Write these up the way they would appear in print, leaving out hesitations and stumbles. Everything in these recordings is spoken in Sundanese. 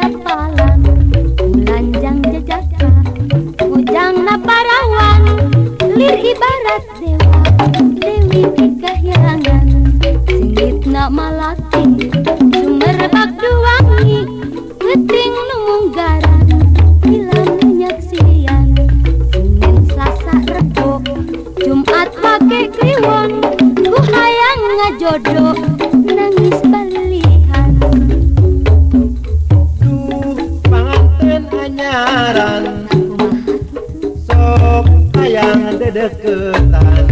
dilapalan lanjang jejaka ujang na parawan lir ibarat dewa dewi di kahyangan singit na malating sumerbak duwangi peting numunggaran hilang nyaksian Senin Selasa Rebo Jumat pake kliwon ku hayang ngajodoh nangis balihan panganten anyaran sok hayang dedeketan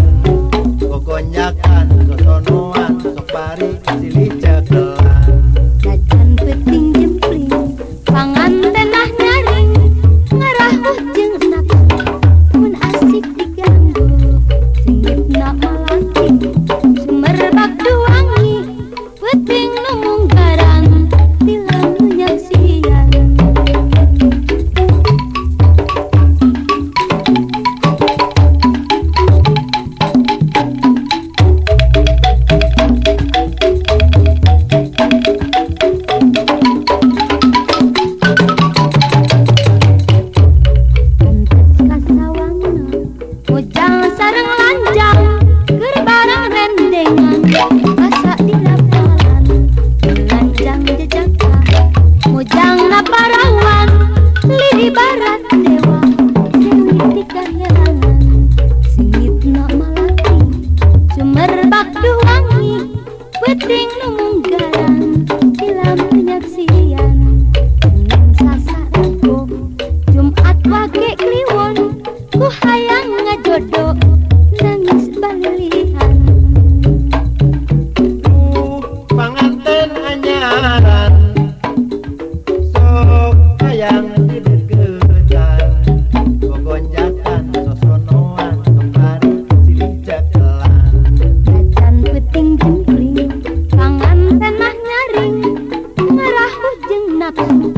gogonyakan sosonoan sok bari silih cekelan jajan peting jempling panganten nah nyaring ngarahuh jeung nafsu mun asik diganggu singit na malating sumerbak duwangi peting numunggaran tilam nyaksian ujang sareng lanjang keur bareng rendengan asa di lapangan lanjang jejaka ujang na parawan lidi barat dewa dewi di kahyangan singit na malati sumerbak duwangi peting numunggaran tilam nyaksian Senin Selasa Rebo Jumat wage kliwon ku hayang ngajodoh nangis balihan panganten anyaran sok hayang dedeketan gogonjakan sosonoan sok bari silih cekelan jajan peting jempling panganten nah nyaring ngarahuh jeung nafsu